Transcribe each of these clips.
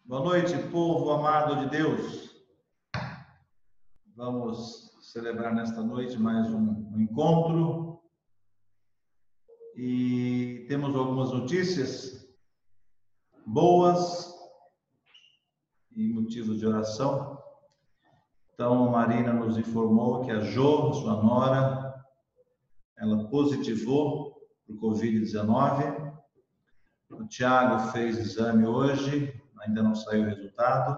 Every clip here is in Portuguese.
Boa noite, povo amado de Deus. Vamos celebrar nesta noite mais um encontro e temos algumas notícias boas e motivos de oração. Então, a Marina nos informou que a Jo, sua nora, ela positivou para o Covid-19. O Tiago fez exame hoje, ainda não saiu o resultado.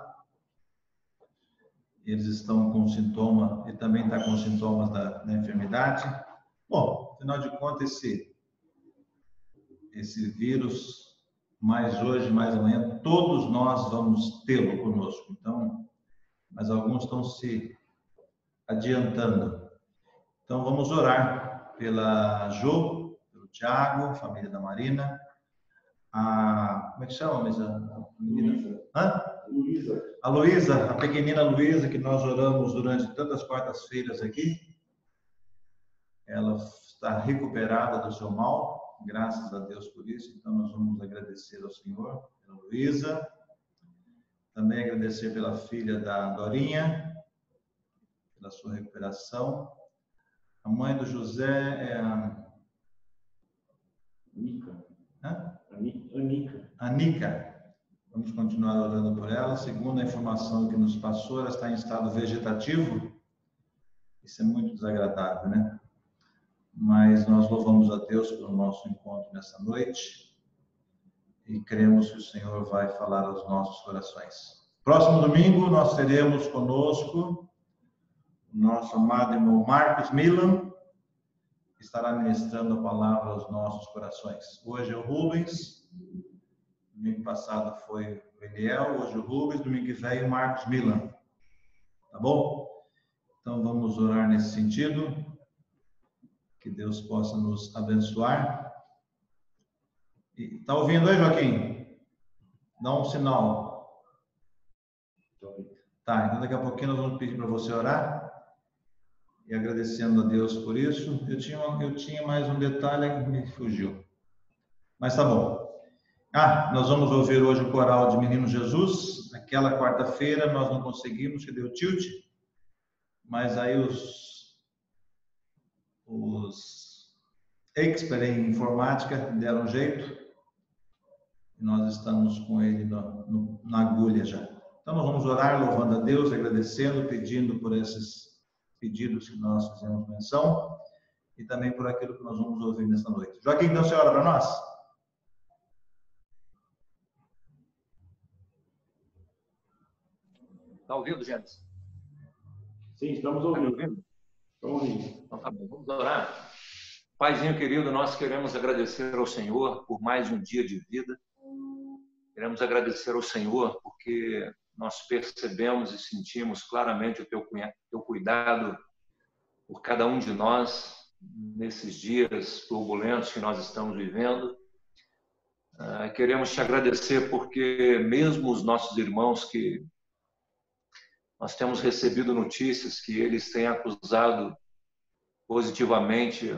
Eles estão com sintoma, ele também está com sintomas da enfermidade. Bom, afinal de contas, esse vírus, mais hoje, mais amanhã, todos nós vamos tê-lo conosco. Então, mas alguns estão se adiantando. Então, vamos orar pela Jo, pelo Tiago, família da Marina. Como é que chama, a menina? Luísa. A Luísa, a pequenina Luísa, que nós oramos durante tantas quartas-feiras aqui. Ela está recuperada do seu mal, graças a Deus por isso. Então, nós vamos agradecer ao Senhor pela Luísa. Também agradecer pela filha da Dorinha, pela sua recuperação. A mãe do José é a Anica. Vamos continuar orando por ela. Segundo a informação que nos passou, ela está em estado vegetativo. Isso é muito desagradável, né? Mas nós louvamos a Deus pelo nosso encontro nessa noite e cremos que o Senhor vai falar aos nossos corações. Próximo domingo nós teremos conosco o nosso amado irmão Marcos Milan, que estará ministrando a palavra aos nossos corações. Hoje é o Rubens. Domingo passado foi o Eliel, hoje o Rubens, domingo que vem o Marcos Milan. Tá bom? Então vamos orar nesse sentido. Que Deus possa nos abençoar. Tá ouvindo aí, Joaquim? Dá um sinal. Tá, então daqui a pouquinho nós vamos pedir para você orar. E agradecendo a Deus por isso. Eu tinha mais um detalhe que me fugiu. Mas tá bom. Nós vamos ouvir hoje o coral de Menino Jesus. Aquela quarta-feira nós não conseguimos, que deu tilt. Mas aí os experts em informática deram jeito. E nós estamos com ele na agulha já. Então nós vamos orar louvando a Deus, agradecendo, pedindo por esses pedidos que nós fizemos menção. E também por aquilo que nós vamos ouvir nesta noite. Joaquim, então você ora para nós? Está ouvindo, gente? Sim, estamos ouvindo. Tá ouvindo? Estamos ouvindo. Então tá bom, vamos orar. Paizinho querido, nós queremos agradecer ao Senhor por mais um dia de vida. Queremos agradecer ao Senhor porque nós percebemos e sentimos claramente o teu cuidado por cada um de nós nesses dias turbulentos que nós estamos vivendo. Queremos te agradecer porque mesmo os nossos irmãos que nós temos recebido notícias que eles têm acusado positivamente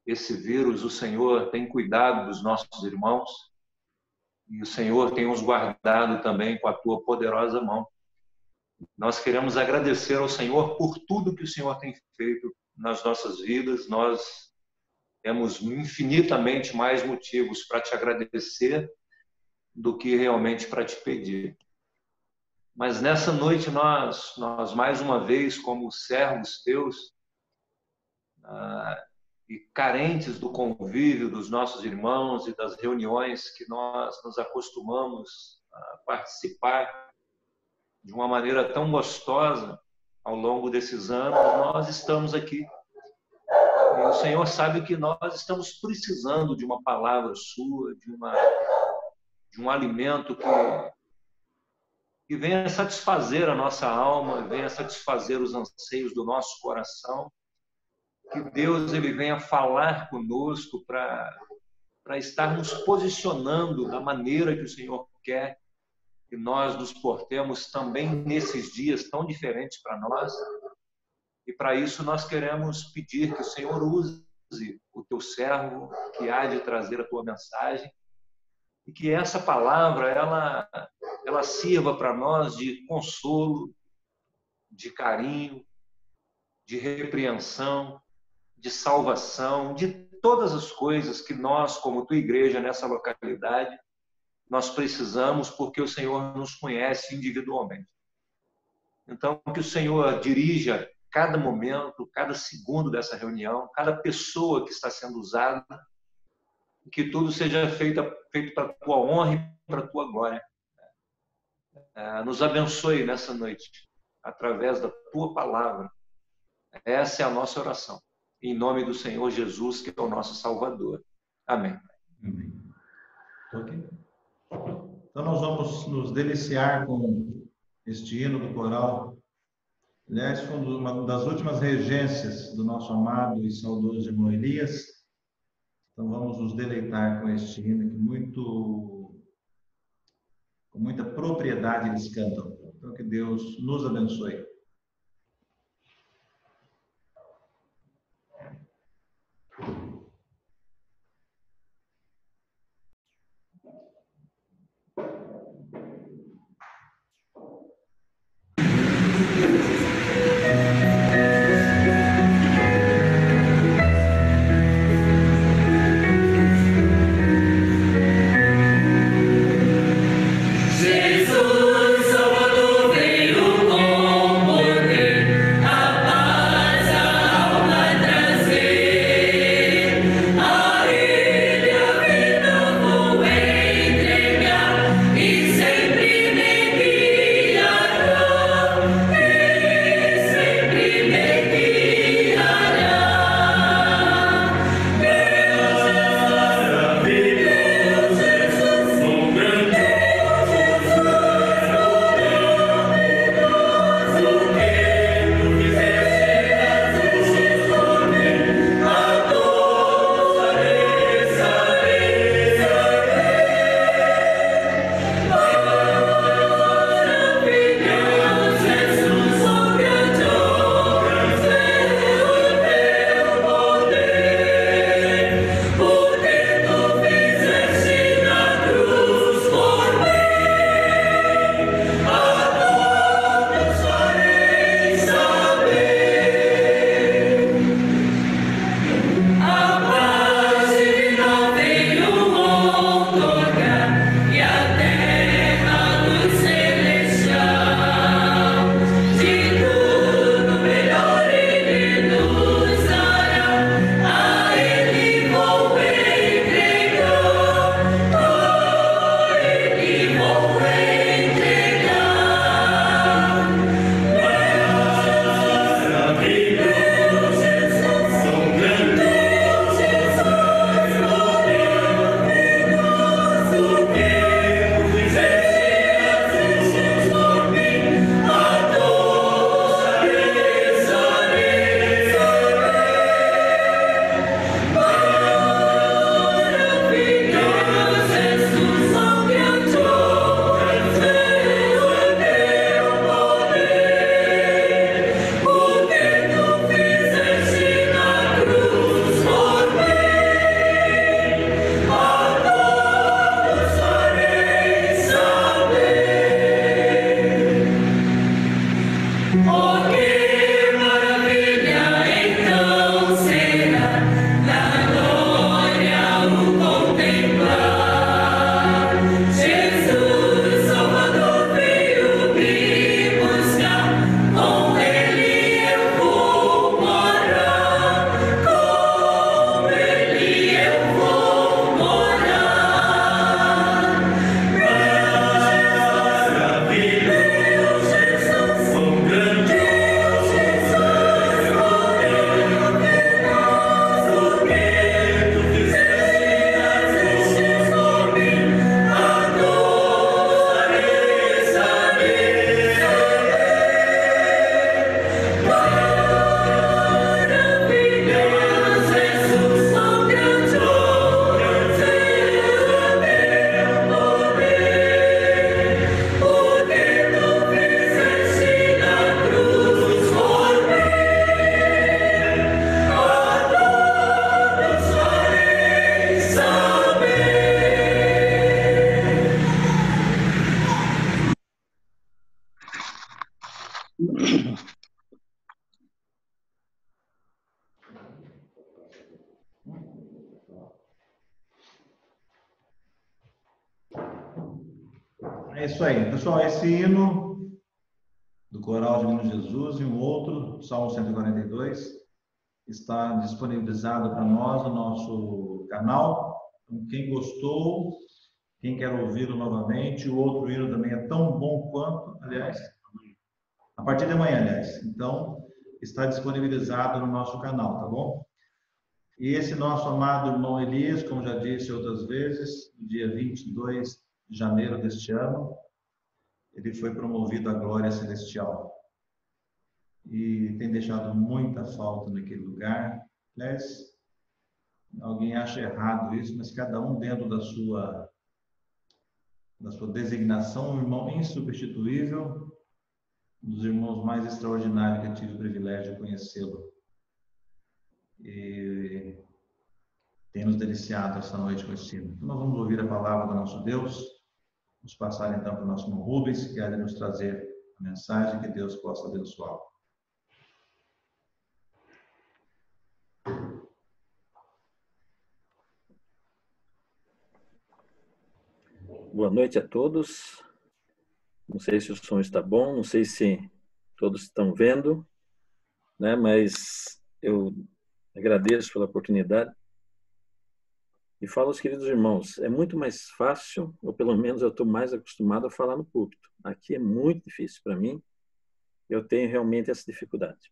esse vírus, o Senhor tem cuidado dos nossos irmãos e o Senhor tem os guardado também com a tua poderosa mão. Nós queremos agradecer ao Senhor por tudo que o Senhor tem feito nas nossas vidas. Nós temos infinitamente mais motivos para te agradecer do que realmente para te pedir. Mas nessa noite nós mais uma vez, como servos teus, e carentes do convívio dos nossos irmãos e das reuniões que nós nos acostumamos a participar de uma maneira tão gostosa ao longo desses anos, nós estamos aqui. E o Senhor sabe que nós estamos precisando de uma palavra sua, de um alimento que venha satisfazer a nossa alma, venha satisfazer os anseios do nosso coração, que Deus ele venha falar conosco para estar nos posicionando da maneira que o Senhor quer que nós nos portemos também nesses dias tão diferentes para nós. E para isso nós queremos pedir que o Senhor use o teu servo que há de trazer a tua mensagem e que essa palavra ela ela sirva para nós de consolo, de carinho, de repreensão, de salvação, de todas as coisas que nós, como tua igreja nessa localidade, nós precisamos, porque o Senhor nos conhece individualmente. Então, que o Senhor dirija cada momento, cada segundo dessa reunião, cada pessoa que está sendo usada, que tudo seja feito para a tua honra e para a tua glória. Nos abençoe nessa noite, através da tua palavra. Essa é a nossa oração. Em nome do Senhor Jesus, que é o nosso Salvador. Amém. Amém. Ok. Então, nós vamos nos deliciar com este hino do coral. Aliás, foi uma das últimas regências do nosso amado e saudoso irmão Elias. Então, vamos nos deleitar com este hino que com muita propriedade eles cantam. Então, que Deus nos abençoe. Jesus, Salvador, veio com É isso aí. Pessoal, esse hino do Coral de Menino Jesus e um outro, Salmo 142, está disponibilizado para nós no nosso canal. Então, quem gostou, quem quer ouvi-lo novamente, o outro hino também é tão bom quanto, aliás, a partir de amanhã, aliás. Então, está disponibilizado no nosso canal, tá bom? E esse nosso amado irmão Elias, como já disse outras vezes, no dia 22 de janeiro deste ano, ele foi promovido à glória celestial. E tem deixado muita falta naquele lugar. Aliás, alguém acha errado isso, mas cada um dentro da sua designação, um irmão insubstituível, um dos irmãos mais extraordinários que eu tive o privilégio de conhecê-lo. E tem nos deliciado essa noite com esse hino. Então, nós vamos ouvir a palavra do nosso Deus. Vamos passar então para o nosso irmão Rubens, que há de nos trazer a mensagem, que Deus possa abençoá-lo. Boa noite a todos. Não sei se o som está bom, não sei se todos estão vendo, né? Mas eu agradeço pela oportunidade e falo aos queridos irmãos, é muito mais fácil, ou pelo menos eu estou mais acostumado a falar no púlpito. Aqui é muito difícil para mim, eu tenho realmente essa dificuldade.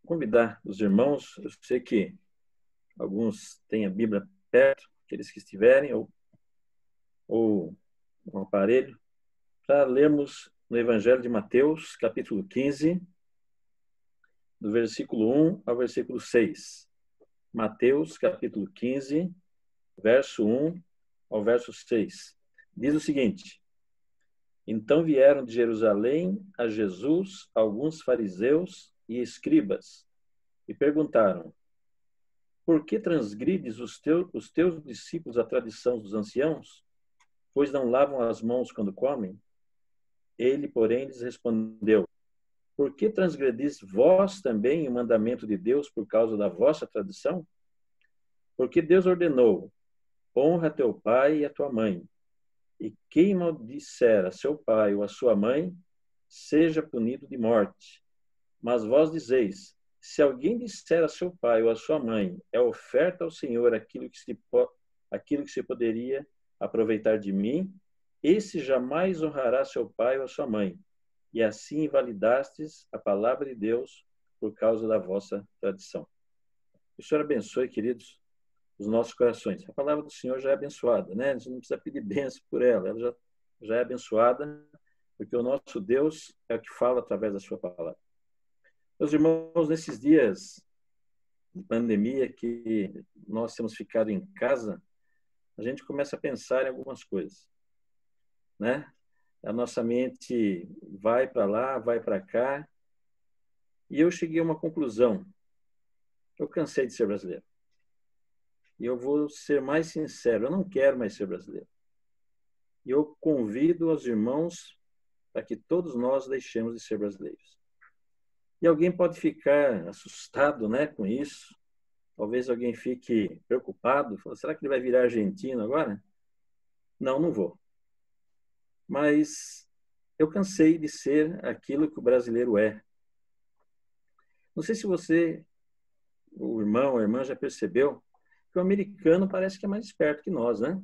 Convidar os irmãos, eu sei que alguns têm a Bíblia perto, aqueles que estiverem, ou um aparelho, para lermos no Evangelho de Mateus, capítulo 15, do versículo 1 ao versículo 6. Mateus, capítulo 15, verso 1 ao verso 6. Diz o seguinte: Então vieram de Jerusalém a Jesus alguns fariseus e escribas e perguntaram: Por que transgrides os teus discípulos a tradição dos anciãos, pois não lavam as mãos quando comem? Ele, porém, lhes respondeu: Por que transgredis vós também o mandamento de Deus por causa da vossa tradição? Porque Deus ordenou: honra teu pai e a tua mãe, e quem maldisser a seu pai ou a sua mãe, seja punido de morte. Mas vós dizeis: se alguém disser a seu pai ou a sua mãe, é oferta ao Senhor aquilo que se poderia aproveitar de mim, esse jamais honrará seu pai ou a sua mãe. E assim invalidastes a palavra de Deus por causa da vossa tradição. O Senhor abençoe, queridos, os nossos corações. A palavra do Senhor já é abençoada, né? A gente não precisa pedir bênção por ela já é abençoada, porque o nosso Deus é o que fala através da sua palavra. Meus irmãos, nesses dias de pandemia que nós temos ficado em casa, a gente começa a pensar em algumas coisas, né? A nossa mente vai para lá, vai para cá, e eu cheguei a uma conclusão. Eu cansei de ser brasileiro. E eu vou ser mais sincero, eu não quero mais ser brasileiro. E eu convido os irmãos para que todos nós deixemos de ser brasileiros. E alguém pode ficar assustado, né, com isso. Talvez alguém fique preocupado. Fala, será que ele vai virar argentino agora? Não, não vou. Mas eu cansei de ser aquilo que o brasileiro é. Não sei se você, o irmão, a irmã, já percebeu que o americano parece que é mais esperto que nós, né?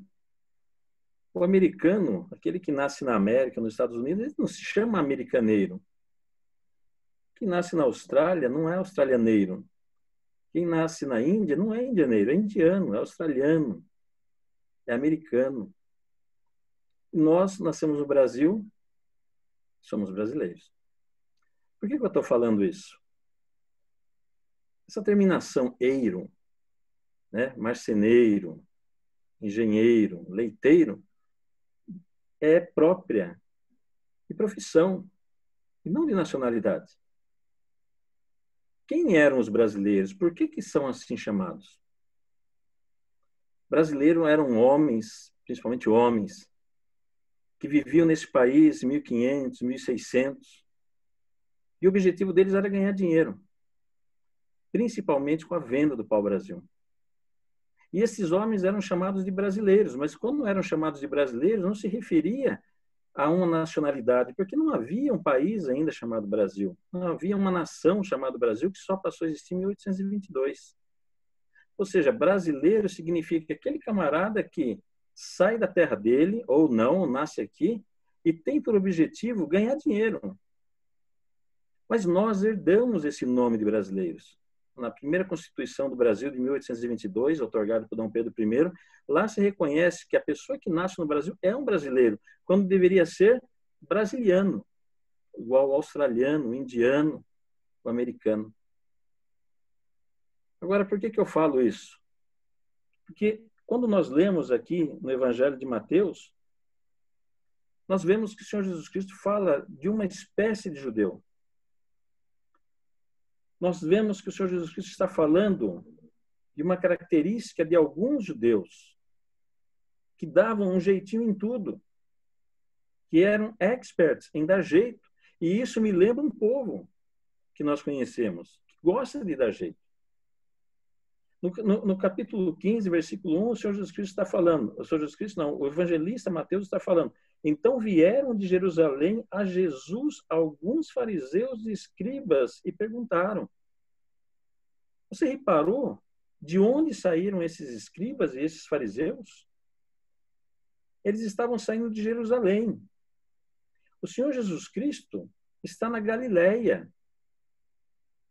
O americano, aquele que nasce na América, nos Estados Unidos, ele não se chama americaneiro. Quem nasce na Austrália não é australianeiro. Quem nasce na Índia não é indianeiro, é indiano, é australiano, é americano. Nós nascemos no Brasil, somos brasileiros. Por que eu estou falando isso? Essa terminação eiro, né, marceneiro, engenheiro, leiteiro, é própria de profissão e não de nacionalidade. Quem eram os brasileiros? Por que são assim chamados? Brasileiros eram homens, principalmente homens, que viviam nesse país em 1500, 1600, e o objetivo deles era ganhar dinheiro, principalmente com a venda do pau-brasil. E esses homens eram chamados de brasileiros, mas quando eram chamados de brasileiros, não se referia a uma nacionalidade, porque não havia um país ainda chamado Brasil. Não havia uma nação chamada Brasil, que só passou a existir em 1822. Ou seja, brasileiro significa aquele camarada que sai da terra dele, ou não, nasce aqui, e tem por objetivo ganhar dinheiro. Mas nós herdamos esse nome de brasileiros. Na primeira Constituição do Brasil, de 1822, otorgada por Dom Pedro I, lá se reconhece que a pessoa que nasce no Brasil é um brasileiro, quando deveria ser brasiliano, igual ao australiano, o indiano, o americano. Agora, por que eu falo isso? Porque quando nós lemos aqui no Evangelho de Mateus, nós vemos que o Senhor Jesus Cristo fala de uma espécie de judeu. Nós vemos que o Senhor Jesus Cristo está falando de uma característica de alguns judeus que davam um jeitinho em tudo, que eram experts em dar jeito. E isso me lembra um povo que nós conhecemos, que gosta de dar jeito. No capítulo 15, versículo 1, o Senhor Jesus Cristo está falando, o Senhor Jesus Cristo não, o evangelista Mateus está falando, então vieram de Jerusalém a Jesus alguns fariseus e escribas e perguntaram, você reparou de onde saíram esses escribas e esses fariseus? Eles estavam saindo de Jerusalém. O Senhor Jesus Cristo está na Galileia,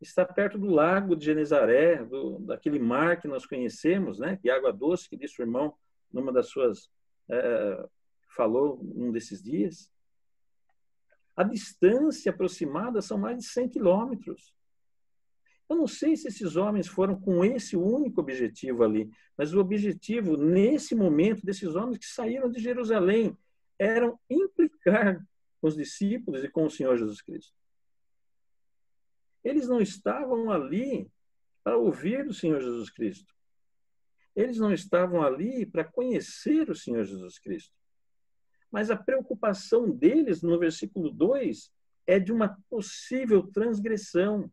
está perto do lago de Genezaré, daquele mar que nós conhecemos, né? De água doce, que disse o irmão numa das suas falou num desses dias. A distância aproximada são mais de 100 quilômetros. Eu não sei se esses homens foram com esse único objetivo ali, mas o objetivo, nesse momento, desses homens que saíram de Jerusalém, eram implicar com os discípulos e com o Senhor Jesus Cristo. Eles não estavam ali para ouvir do Senhor Jesus Cristo. Eles não estavam ali para conhecer o Senhor Jesus Cristo. Mas a preocupação deles, no versículo 2, é de uma possível transgressão.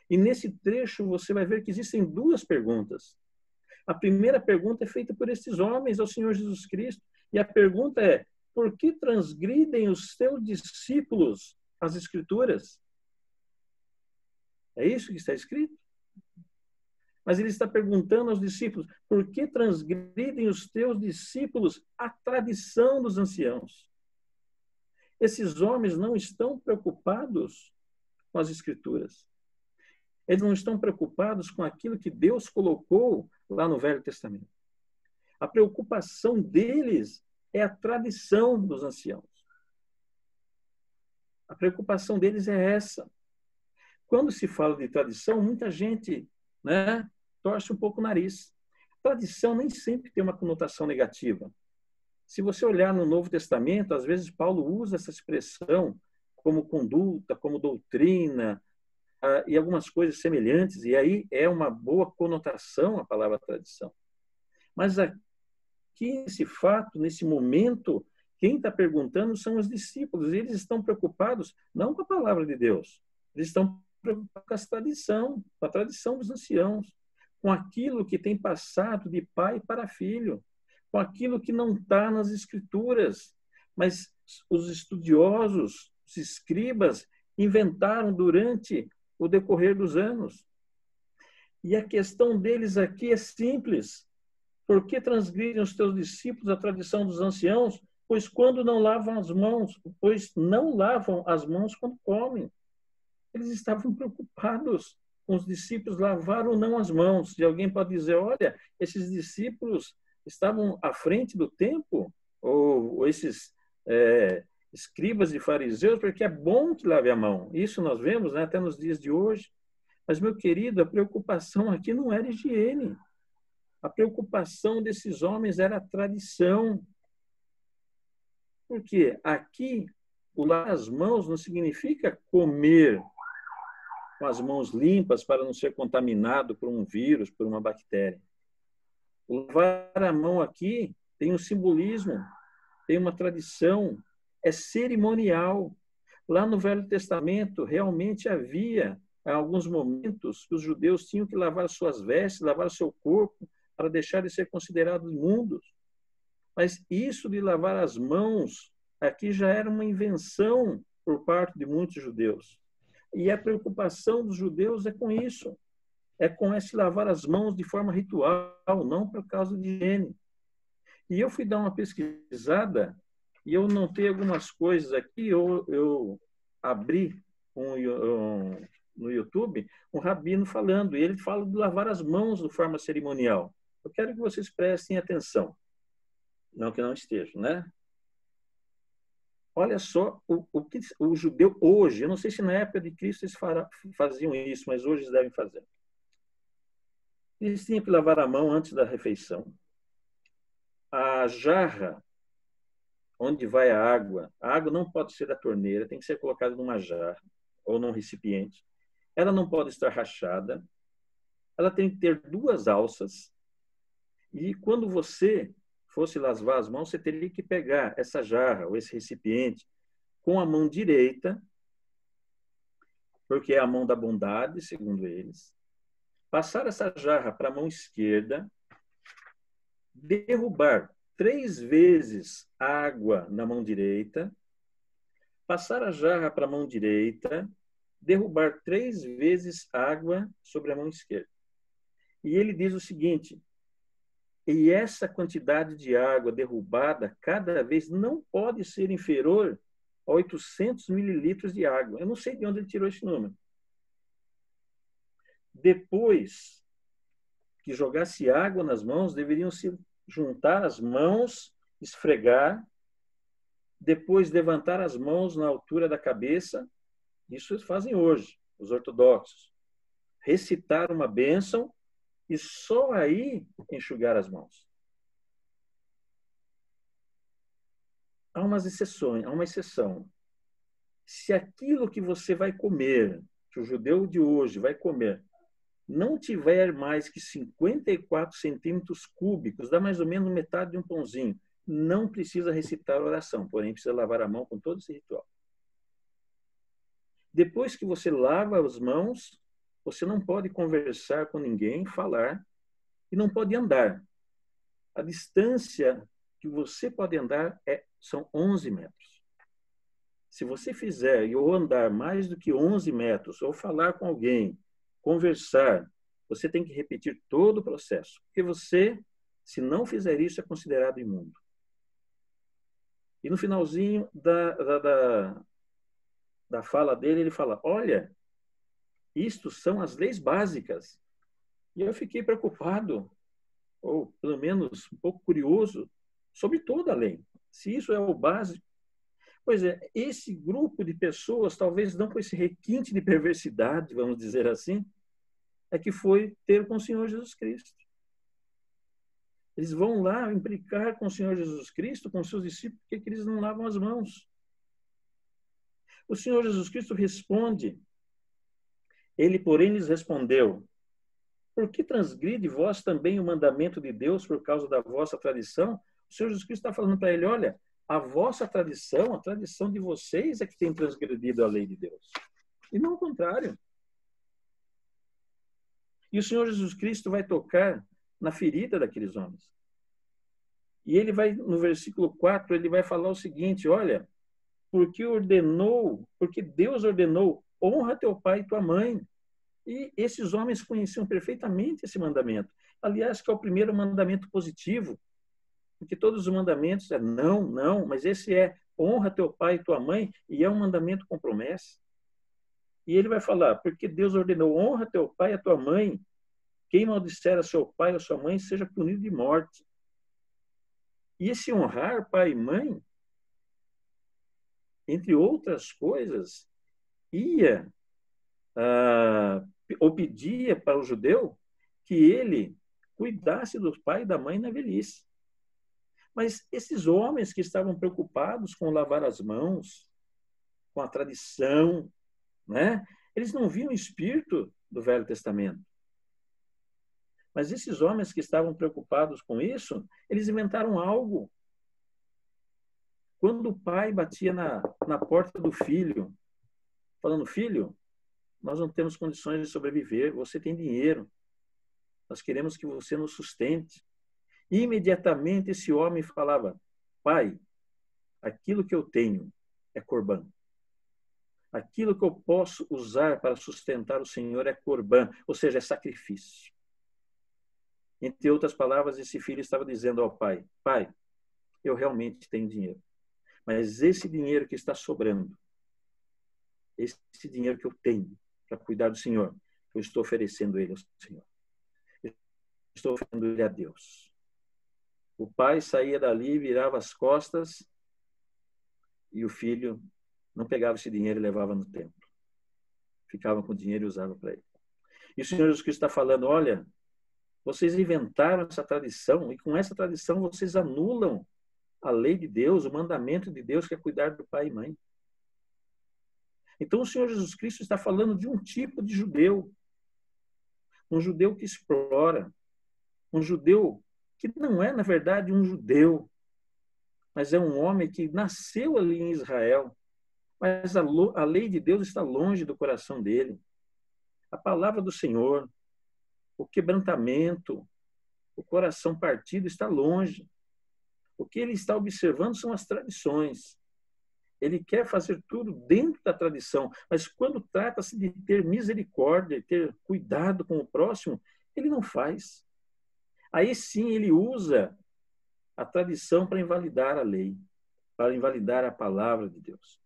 E nesse trecho você vai ver que existem duas perguntas. A primeira pergunta é feita por esses homens ao Senhor Jesus Cristo. E a pergunta é, por que transgridem os seus discípulos as Escrituras? É isso que está escrito? Mas ele está perguntando aos discípulos, por que transgridem os teus discípulos a tradição dos anciãos? Esses homens não estão preocupados com as Escrituras. Eles não estão preocupados com aquilo que Deus colocou lá no Velho Testamento. A preocupação deles é a tradição dos anciãos. A preocupação deles é essa. Quando se fala de tradição, muita gente, né, torce um pouco o nariz. Tradição nem sempre tem uma conotação negativa. Se você olhar no Novo Testamento, às vezes Paulo usa essa expressão como conduta, como doutrina, e algumas coisas semelhantes, e aí é uma boa conotação a palavra tradição. Mas aqui, nesse fato, nesse momento, quem está perguntando são os discípulos. Eles estão preocupados não com a palavra de Deus, eles estão preocupados com a tradição dos anciãos, com aquilo que tem passado de pai para filho, com aquilo que não está nas Escrituras. Mas os estudiosos, os escribas, inventaram durante o decorrer dos anos. E a questão deles aqui é simples. Por que transgridem os teus discípulos a tradição dos anciãos? Pois não lavam as mãos quando comem. Eles estavam preocupados com os discípulos lavar ou não as mãos. E alguém pode dizer, olha, esses discípulos estavam à frente do tempo? Ou esses escribas e fariseus, porque é bom que lave a mão. Isso nós vemos, né, até nos dias de hoje. Mas, meu querido, a preocupação aqui não era higiene. A preocupação desses homens era a tradição. Porque aqui, o lavar as mãos não significa comer com as mãos limpas para não ser contaminado por um vírus, por uma bactéria. O lavar a mão aqui tem um simbolismo, tem uma tradição, é cerimonial. Lá no Velho Testamento, realmente havia alguns momentos que os judeus tinham que lavar suas vestes, lavar seu corpo, para deixar de ser considerados imundos. Mas isso de lavar as mãos aqui já era uma invenção por parte de muitos judeus. E a preocupação dos judeus é com isso. É com esse lavar as mãos de forma ritual, não por causa de higiene. E eu fui dar uma pesquisada e eu notei algumas coisas aqui. Eu abri no YouTube um rabino falando, e ele fala de lavar as mãos de forma cerimonial. Eu quero que vocês prestem atenção. Não que não estejam, né? Olha só o que o judeu hoje, eu não sei se na época de Cristo eles faziam isso, mas hoje eles devem fazer. Eles tinham que lavar a mão antes da refeição. A jarra onde vai a água não pode ser da torneira, tem que ser colocada numa jarra ou num recipiente. Ela não pode estar rachada. Ela tem que ter 2 alças. E quando você fosse lavar as mãos, você teria que pegar essa jarra ou esse recipiente com a mão direita, porque é a mão da bondade, segundo eles. Passar essa jarra para a mão esquerda, derrubar 3 vezes água na mão direita, passar a jarra para a mão direita, derrubar 3 vezes água sobre a mão esquerda. E ele diz o seguinte: e essa quantidade de água derrubada cada vez não pode ser inferior a 800 mililitros de água. Eu não sei de onde ele tirou esse número. Depois que jogasse água nas mãos, deveriam se juntar as mãos, esfregar, depois levantar as mãos na altura da cabeça. Isso eles fazem hoje, os ortodoxos. Recitar uma bênção e só aí enxugar as mãos. Há umas exceções, há uma exceção. Se aquilo que você vai comer, que o judeu de hoje vai comer, não tiver mais que 54 centímetros cúbicos, dá mais ou menos metade de um pãozinho, não precisa recitar a oração, porém precisa lavar a mão com todo esse ritual. Depois que você lava as mãos, você não pode conversar com ninguém, falar, e não pode andar. A distância que você pode andar são 11 metros. Se você fizer ou andar mais do que 11 metros, ou falar com alguém, conversar, você tem que repetir todo o processo. Porque você, se não fizer isso, é considerado imundo. E no finalzinho da fala dele, ele fala: olha, isto são as leis básicas. E eu fiquei preocupado, ou pelo menos um pouco curioso, sobre toda a lei. Se isso é o básico. Pois é, esse grupo de pessoas, talvez não com esse requinte de perversidade, vamos dizer assim, é que foi ter com o Senhor Jesus Cristo. Eles vão lá implicar com o Senhor Jesus Cristo, com seus discípulos, porque eles não lavam as mãos. O Senhor Jesus Cristo responde. Ele, porém, lhes respondeu: por que transgride vós também o mandamento de Deus por causa da vossa tradição? O Senhor Jesus Cristo está falando para ele: olha, a vossa tradição, a tradição de vocês é que tem transgredido a lei de Deus. E não o contrário. E o Senhor Jesus Cristo vai tocar na ferida daqueles homens. E ele vai, no versículo 4, ele vai falar o seguinte: olha, porque Deus ordenou, honra teu pai e tua mãe. E esses homens conheciam perfeitamente esse mandamento. Aliás, que é o primeiro mandamento positivo, porque todos os mandamentos é não, mas esse é honra teu pai e tua mãe, e é um mandamento com promessa. E ele vai falar: porque Deus ordenou, honra teu pai e a tua mãe. Quem maldisser a seu pai ou sua mãe seja punido de morte. E esse honrar pai e mãe, entre outras coisas, ia ou pedia para o judeu que ele cuidasse do pai e da mãe na velhice. Mas esses homens que estavam preocupados com lavar as mãos, com a tradição, né? Eles não viam o espírito do Velho Testamento. Mas esses homens que estavam preocupados com isso, eles inventaram algo. Quando o pai batia na porta do filho, falando: filho, nós não temos condições de sobreviver, você tem dinheiro. Nós queremos que você nos sustente. E imediatamente esse homem falava: Pai, aquilo que eu tenho é corbã. Aquilo que eu posso usar para sustentar o Senhor é corbã, ou seja, é sacrifício. Entre outras palavras, esse filho estava dizendo ao pai: Pai, eu realmente tenho dinheiro, mas esse dinheiro que está sobrando, esse dinheiro que eu tenho para cuidar do Senhor, eu estou oferecendo ele ao Senhor. Eu estou oferecendo ele a Deus. O pai saía dali, virava as costas e o filho não pegava esse dinheiro e levava no templo. Ficava com o dinheiro e usava para ele. E o Senhor Jesus Cristo está falando: olha, vocês inventaram essa tradição e com essa tradição vocês anulam a lei de Deus, o mandamento de Deus, que é cuidar do pai e mãe. Então o Senhor Jesus Cristo está falando de um tipo de judeu. Um judeu que explora. Um judeu que não é, na verdade, um judeu, mas é um homem que nasceu ali em Israel, mas a lei de Deus está longe do coração dele. A palavra do Senhor, o quebrantamento, o coração partido está longe. O que ele está observando são as tradições. Ele quer fazer tudo dentro da tradição, mas quando trata-se de ter misericórdia, ter cuidado com o próximo, ele não faz. Aí sim ele usa a tradição para invalidar a lei, para invalidar a palavra de Deus.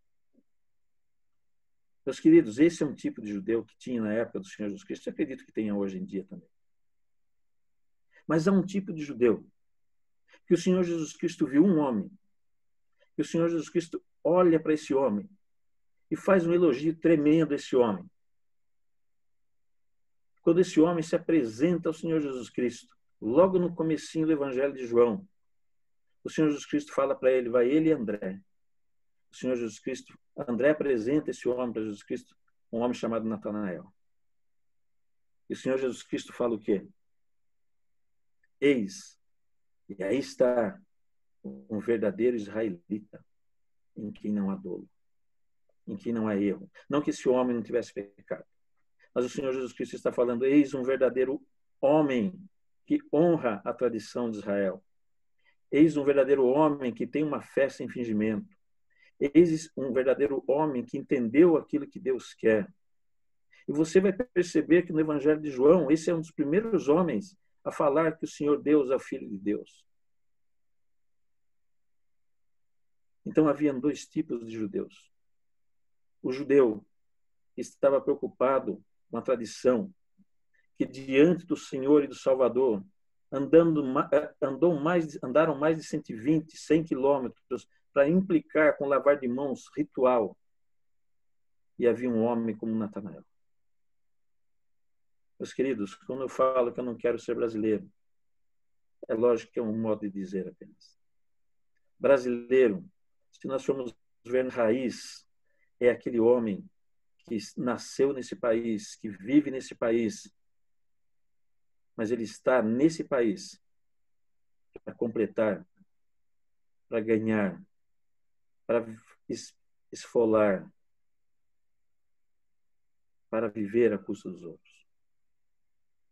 Meus queridos, esse é um tipo de judeu que tinha na época do Senhor Jesus Cristo. Eu acredito que tenha hoje em dia também. Mas há um tipo de judeu que o Senhor Jesus Cristo viu um homem, que o Senhor Jesus Cristo olha para esse homem e faz um elogio tremendo a esse homem. Quando esse homem se apresenta ao Senhor Jesus Cristo, logo no comecinho do Evangelho de João, o Senhor Jesus Cristo fala para ele, vai ele e André. O Senhor Jesus Cristo, André apresenta esse homem para Jesus Cristo, um homem chamado Natanael. E o Senhor Jesus Cristo fala o quê? Eis, e aí está um verdadeiro israelita, em quem não há dolo, em quem não há erro. Não que esse homem não tivesse pecado, mas o Senhor Jesus Cristo está falando, eis um verdadeiro homem que honra a tradição de Israel. Eis um verdadeiro homem que tem uma fé sem fingimento. Eis um verdadeiro homem que entendeu aquilo que Deus quer. E você vai perceber que no Evangelho de João, esse é um dos primeiros homens a falar que o Senhor Deus é o Filho de Deus. Então, havia dois tipos de judeus. O judeu que estava preocupado com a tradição, que diante do Senhor e do Salvador andaram mais de 120, 100 quilômetros para implicar com lavar de mãos ritual. E havia um homem como Natanael. Meus queridos, quando eu falo que eu não quero ser brasileiro, é lógico que é um modo de dizer apenas. Brasileiro, se nós formos ver na raiz, é aquele homem que nasceu nesse país, que vive nesse país, mas ele está nesse país para completar, para ganhar, para esfolar, para viver à custa dos outros.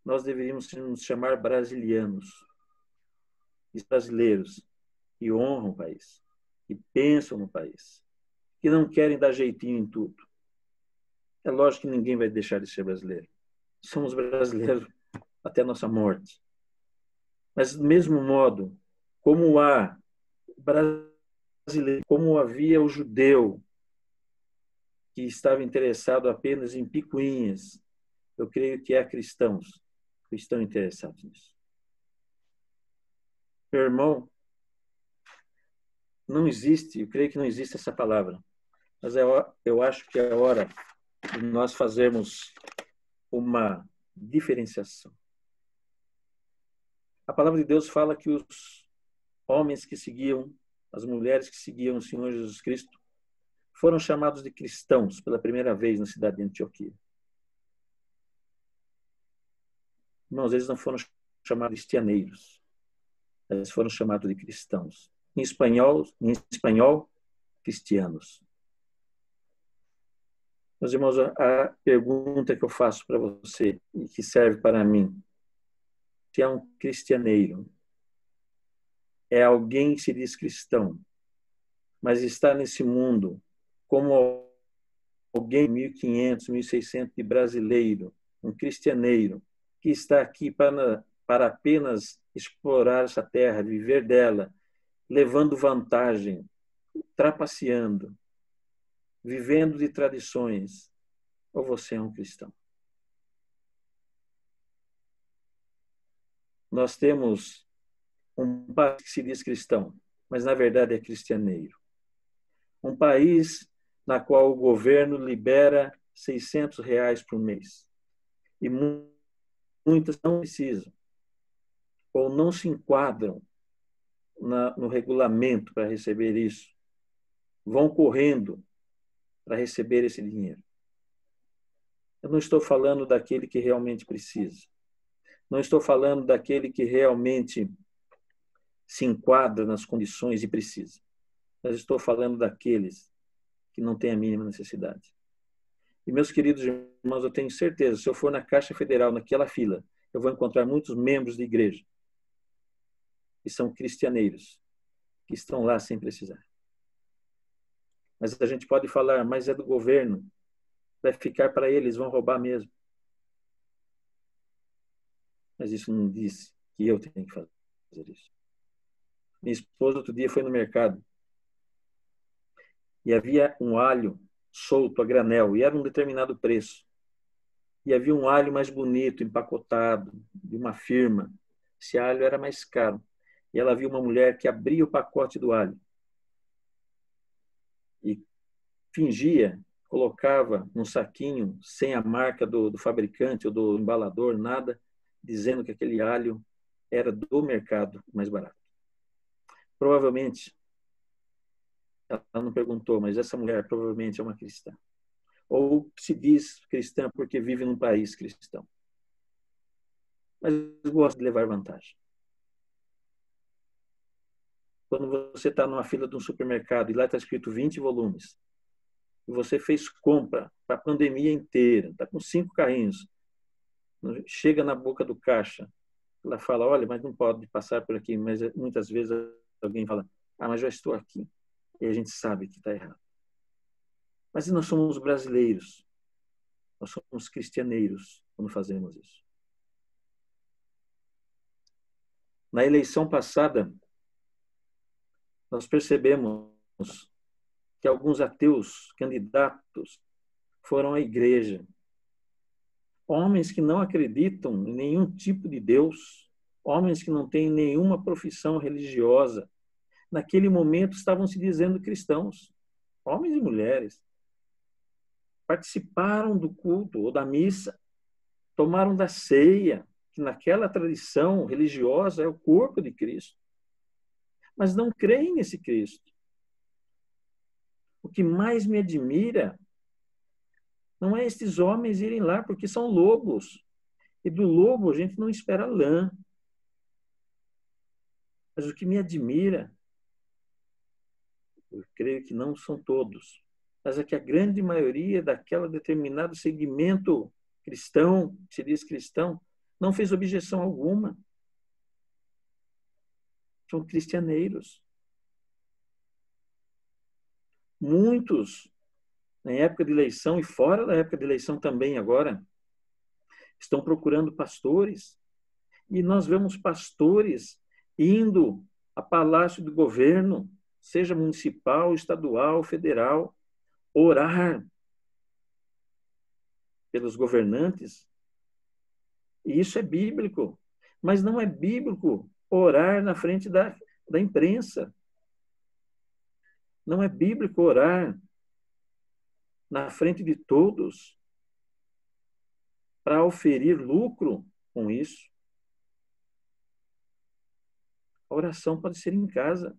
Nós deveríamos nos chamar brasilianos, brasileiros que honram o país, que pensam no país, que não querem dar jeitinho em tudo. É lógico que ninguém vai deixar de ser brasileiro. Somos brasileiros até a nossa morte. Mas, do mesmo modo, como há brasileiro, como havia o judeu que estava interessado apenas em picuinhas, eu creio que há cristãos que estão interessados nisso. Meu irmão, não existe, eu creio que não existe essa palavra, mas eu acho que é hora de nós fazermos uma diferenciação. A palavra de Deus fala que os homens que seguiam, as mulheres que seguiam o Senhor Jesus Cristo, foram chamados de cristãos pela primeira vez na cidade de Antioquia. Irmãos, eles não foram chamados de cristianeiros, eles foram chamados de cristãos. Em espanhol, cristianos. Meus irmãos, a pergunta que eu faço para você e que serve para mim é um cristianeiro. É alguém que se diz cristão, mas está nesse mundo como alguém 1500, 1600 de brasileiro, um cristianeiro, que está aqui para apenas explorar essa terra, viver dela, levando vantagem, trapaceando, vivendo de tradições, ou você é um cristão? Nós temos um país que se diz cristão, mas na verdade é cristianeiro. Um país na qual o governo libera R$600 por mês. E muitas não precisam, ou não se enquadram no regulamento para receber isso. Vão correndo para receber esse dinheiro. Eu não estou falando daquele que realmente precisa. Não estou falando daquele que realmente se enquadra nas condições e precisa. Mas estou falando daqueles que não têm a mínima necessidade. E, meus queridos irmãos, eu tenho certeza, se eu for na Caixa Federal, naquela fila, eu vou encontrar muitos membros de igreja que são cristianeiros, que estão lá sem precisar. Mas a gente pode falar, mas é do governo, vai ficar para eles, vão roubar mesmo. Mas isso não diz que eu tenho que fazer isso. Minha esposa outro dia foi no mercado e havia um alho solto a granel e era um determinado preço. E havia um alho mais bonito, empacotado, de uma firma. Esse alho era mais caro. E ela viu uma mulher que abria o pacote do alho e fingia, colocava num saquinho sem a marca do fabricante ou do embalador, nada, dizendo que aquele alho era do mercado mais barato. Provavelmente, ela não perguntou, mas essa mulher provavelmente é uma cristã. Ou se diz cristã porque vive num país cristão. Mas gosta de levar vantagem. Quando você está numa fila de um supermercado e lá está escrito 20 volumes, e você fez compra para a pandemia inteira, está com 5 carrinhos, chega na boca do caixa, ela fala, olha, mas não pode passar por aqui, mas muitas vezes alguém fala, mas já estou aqui. E a gente sabe que está errado. Mas nós somos brasileiros, nós somos cristianeiros quando fazemos isso. Na eleição passada, nós percebemos que alguns ateus candidatos foram à igreja. Homens que não acreditam em nenhum tipo de Deus, homens que não têm nenhuma profissão religiosa, naquele momento estavam se dizendo cristãos, homens e mulheres. Participaram do culto ou da missa, tomaram da ceia, que naquela tradição religiosa é o corpo de Cristo, mas não creem nesse Cristo. O que mais me admira não é estes homens irem lá, porque são lobos. E do lobo a gente não espera lã. Mas o que me admira, eu creio que não são todos, mas é que a grande maioria daquela determinado segmento cristão, que se diz cristão, não fez objeção alguma. São cristianeiros. Muitos, na época de eleição e fora da época de eleição também agora, estão procurando pastores. E nós vemos pastores indo a palácio do governo, seja municipal, estadual, federal, orar pelos governantes. E isso é bíblico. Mas não é bíblico orar na frente da imprensa. Não é bíblico orar na frente de todos para oferir lucro com isso. A oração pode ser em casa.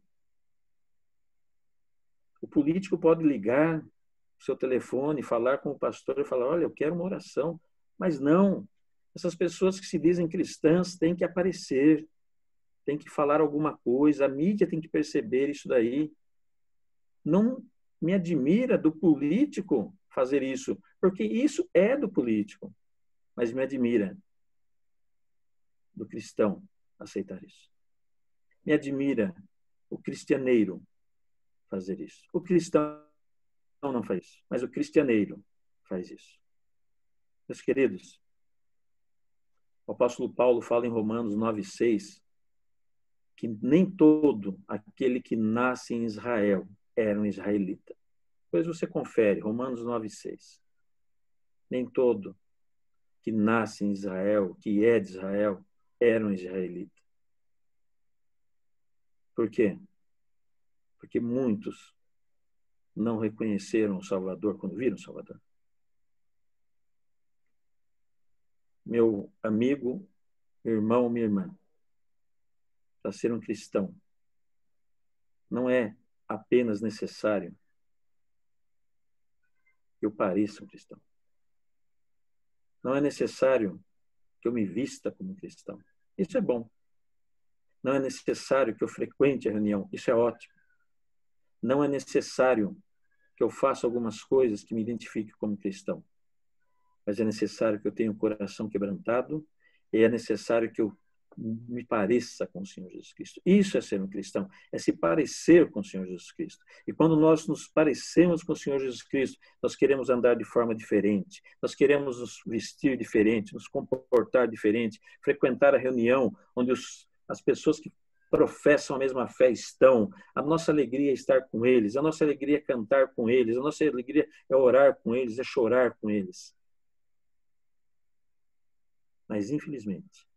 O político pode ligar o seu telefone, falar com o pastor e falar, olha, eu quero uma oração. Mas não. Essas pessoas que se dizem cristãs têm que aparecer, têm que falar alguma coisa, a mídia tem que perceber isso daí. Não me admira do político fazer isso, porque isso é do político, mas me admira do cristão aceitar isso. Me admira o cristianeiro fazer isso. O cristão não faz isso, mas o cristianeiro faz isso. Meus queridos, o apóstolo Paulo fala em Romanos 9:6 que nem todo aquele que nasce em Israel era um israelita. Depois você confere, Romanos 9:6. Nem todo que nasce em Israel, que é de Israel, era um israelita. Por quê? Porque muitos não reconheceram o Salvador quando viram o Salvador. Meu amigo, meu irmão, minha irmã, para ser um cristão, não é apenas necessário que eu pareça um cristão. Não é necessário que eu me vista como um cristão. Isso é bom. Não é necessário que eu frequente a reunião. Isso é ótimo. Não é necessário que eu faça algumas coisas que me identifiquem como cristão. Mas é necessário que eu tenha um coração quebrantado e é necessário que eu me pareça com o Senhor Jesus Cristo. Isso é ser um cristão, é se parecer com o Senhor Jesus Cristo. E quando nós nos parecemos com o Senhor Jesus Cristo, nós queremos andar de forma diferente, nós queremos nos vestir diferente, nos comportar diferente, frequentar a reunião onde as pessoas que professam a mesma fé estão. A nossa alegria é estar com eles, a nossa alegria é cantar com eles, a nossa alegria é orar com eles, é chorar com eles. Mas, infelizmente,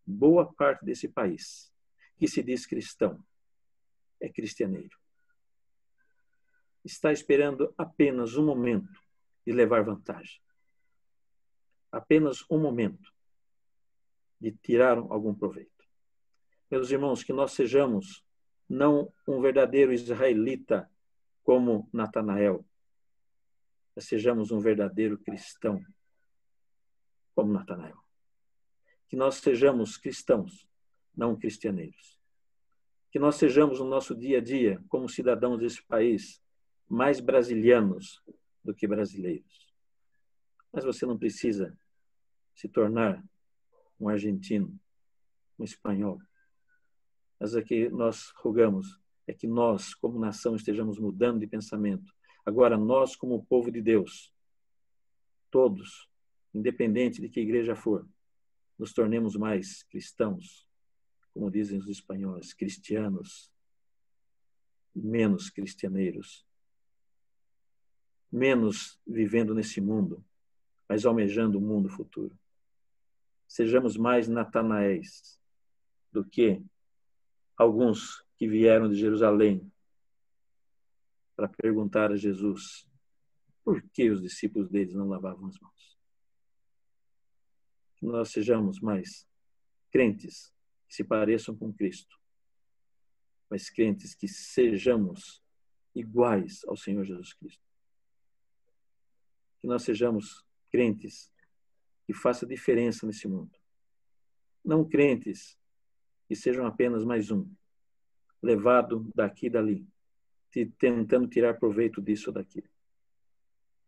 boa parte desse país que se diz cristão é cristianeiro. Está esperando apenas um momento de levar vantagem. Apenas um momento de tirar algum proveito. Meus irmãos, que nós sejamos não um verdadeiro israelita como Natanael, mas sejamos um verdadeiro cristão como Natanael. Que nós sejamos cristãos, não cristianeiros. Que nós sejamos no nosso dia a dia, como cidadãos desse país, mais brasilianos do que brasileiros. Mas você não precisa se tornar um argentino, um espanhol. Mas o que nós rogamos é que nós, como nação, estejamos mudando de pensamento. Agora, nós, como povo de Deus, todos, independente de que igreja for, nos tornemos mais cristãos, como dizem os espanhóis, cristianos, menos cristianeiros, menos vivendo nesse mundo, mas almejando o mundo futuro. Sejamos mais Natanaéis do que alguns que vieram de Jerusalém para perguntar a Jesus por que os discípulos deles não lavavam as mãos. Que nós sejamos mais crentes que se pareçam com Cristo, mas crentes que sejamos iguais ao Senhor Jesus Cristo. Que nós sejamos crentes que façam diferença nesse mundo. Não crentes que sejam apenas mais um, levado daqui e dali, tentando tirar proveito disso ou daquilo.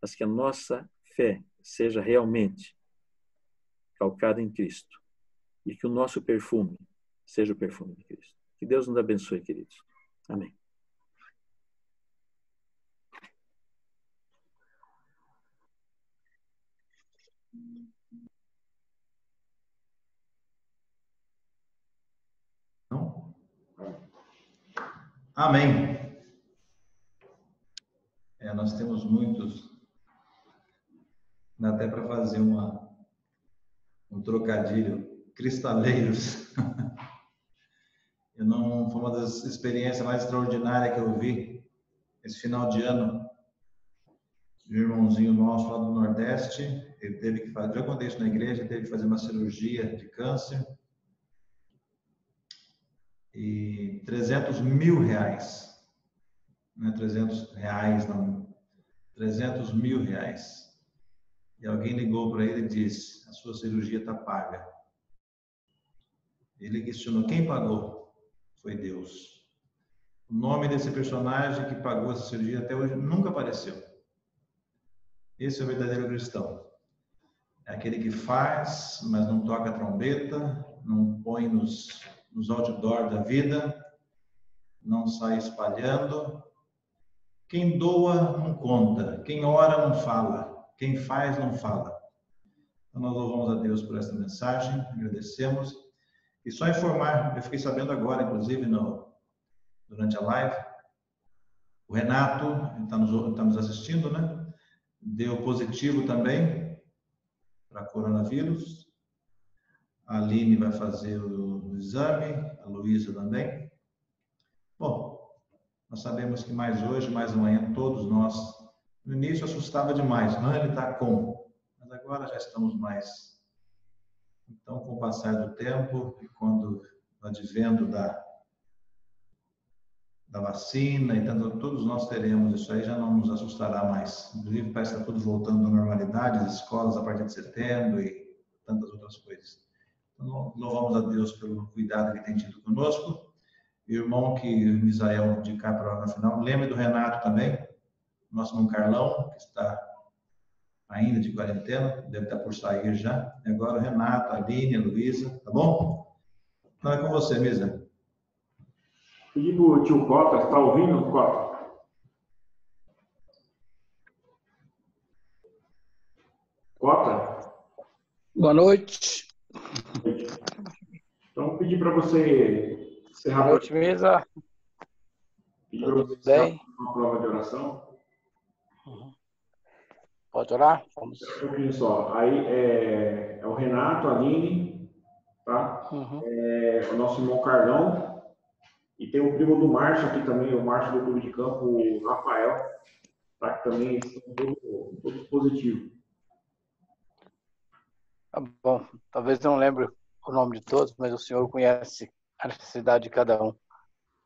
Mas que a nossa fé seja realmente calcada em Cristo e que o nosso perfume seja o perfume de Cristo. Que Deus nos abençoe, queridos. Amém. Não? Amém. Nós temos muitos, dá até para fazer um trocadilho, cristaleiros. Foi uma das experiências mais extraordinárias que eu vi esse final de ano. Um irmãozinho nosso lá do Nordeste, ele teve que fazer, já contei isso na igreja, teve que fazer uma cirurgia de câncer. E R$300 mil. Não é R$300, não. R$300 mil. E alguém ligou para ele e disse: a sua cirurgia está paga. Ele questionou: quem pagou? Foi Deus. O nome desse personagem que pagou essa cirurgia até hoje nunca apareceu. Esse é o verdadeiro cristão. É aquele que faz, mas não toca a trombeta, não põe nos outdoor da vida, não sai espalhando. Quem doa não conta, quem ora não fala, quem faz não fala. Então nós louvamos a Deus por essa mensagem, agradecemos. E só informar, eu fiquei sabendo agora, inclusive, durante a live, o Renato está nos assistindo, né? Deu positivo também para coronavírus. A Aline vai fazer o exame, a Luísa também. Bom, nós sabemos que mais hoje, mais amanhã, todos nós, no início assustava demais, não, ele está com, mas agora já estamos mais. Então, com o passar do tempo, e quando o advento da vacina, e tanto, todos nós teremos isso aí, já não nos assustará mais. Inclusive, parece que está tudo voltando à normalidade, as escolas a partir de setembro e tantas outras coisas. Então, louvamos a Deus pelo cuidado que tem tido conosco. O irmão que o Misael indicar para a hora final, lembre do Renato também, nosso irmão Carlão, que está ainda de quarentena, deve estar por sair já. E agora o Renato, a Aline, a Luísa, tá bom? Então é com você, Misa. Pedi para o tio Cota, está ouvindo, Cota? Cota? Boa noite. Então, pedi para você encerrar. Boa noite, Misa. Pedi para você Bem? uma prova de oração. Pode orar? Vamos. Um pouquinho só. Aí é o Renato, a Aline, tá? O nosso irmão Carlão. E tem o primo do Márcio aqui também, o Márcio do Clube de Campo, o Rafael, tá? Que também estão todos positivos. Tá bom. Talvez não lembre o nome de todos, mas o senhor conhece a necessidade de cada um.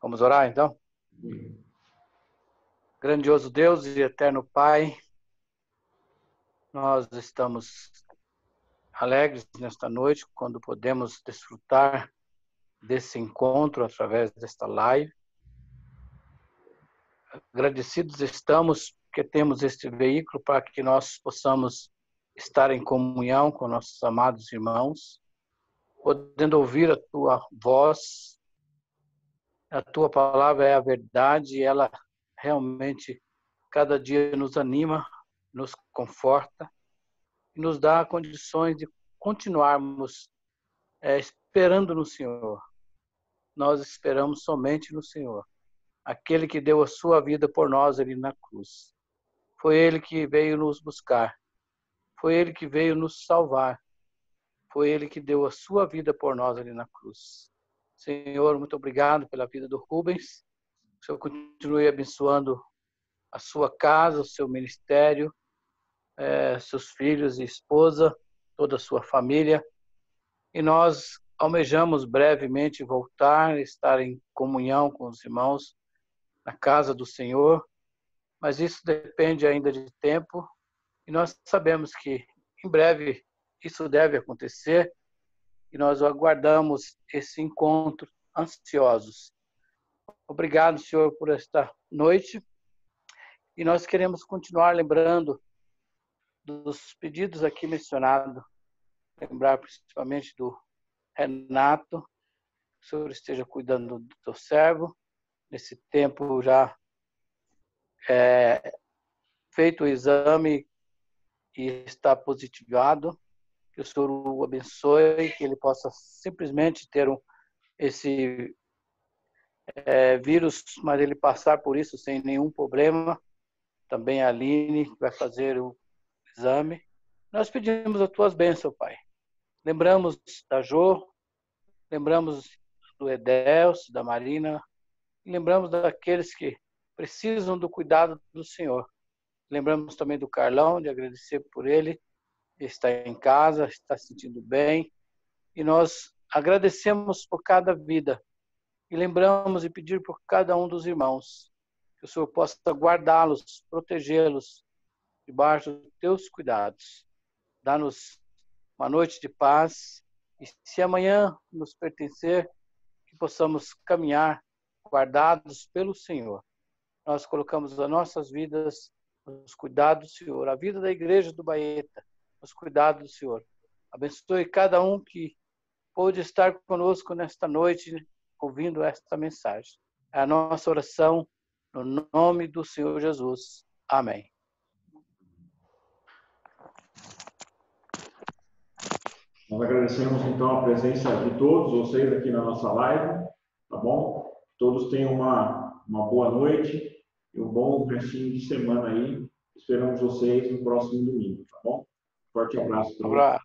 Vamos orar, então? Grandioso Deus e eterno Pai, nós estamos alegres nesta noite quando podemos desfrutar desse encontro através desta live. Agradecidos estamos que temos este veículo para que nós possamos estar em comunhão com nossos amados irmãos, podendo ouvir a tua voz. A tua palavra é a verdade e ela realmente cada dia nos anima, nos conforta e nos dá condições de continuarmos esperando no Senhor. Nós esperamos somente no Senhor, aquele que deu a sua vida por nós ali na cruz. Foi Ele que veio nos buscar, foi Ele que veio nos salvar, foi Ele que deu a sua vida por nós ali na cruz. Senhor, muito obrigado pela vida do Rubens. O Senhor continue abençoando a sua casa, o seu ministério, seus filhos e esposa, toda a sua família. E nós almejamos brevemente voltar, estar em comunhão com os irmãos na casa do Senhor, mas isso depende ainda de tempo e nós sabemos que em breve isso deve acontecer e nós aguardamos esse encontro ansiosos. Obrigado, Senhor, por esta noite e nós queremos continuar lembrando dos pedidos aqui mencionados, lembrar principalmente do Renato, que o Senhor esteja cuidando do teu servo, nesse tempo já feito o exame e está positivado, que o Senhor o abençoe, que ele possa simplesmente ter esse vírus, mas ele passar por isso sem nenhum problema. Também a Aline vai fazer o exame. Nós pedimos as tuas bênçãos, Pai. Lembramos da Jô, lembramos do Edelcio, da Marina, lembramos daqueles que precisam do cuidado do Senhor. Lembramos também do Carlão, de agradecer por ele, está em casa, está se sentindo bem, e nós agradecemos por cada vida, e lembramos e pedir por cada um dos irmãos, que o Senhor possa guardá-los, protegê-los, debaixo dos teus cuidados. Dá-nos uma noite de paz, e se amanhã nos pertencer, que possamos caminhar guardados pelo Senhor. Nós colocamos as nossas vidas nos cuidados do Senhor, a vida da igreja do Baeta, nos cuidados do Senhor. Abençoe cada um que pôde estar conosco nesta noite, ouvindo esta mensagem. É a nossa oração no nome do Senhor Jesus. Amém. Nós agradecemos, então, a presença de todos vocês aqui na nossa live, tá bom? Todos tenham uma boa noite e um bom restinho de semana aí. Esperamos vocês no próximo domingo, tá bom? Forte abraço. Um abraço.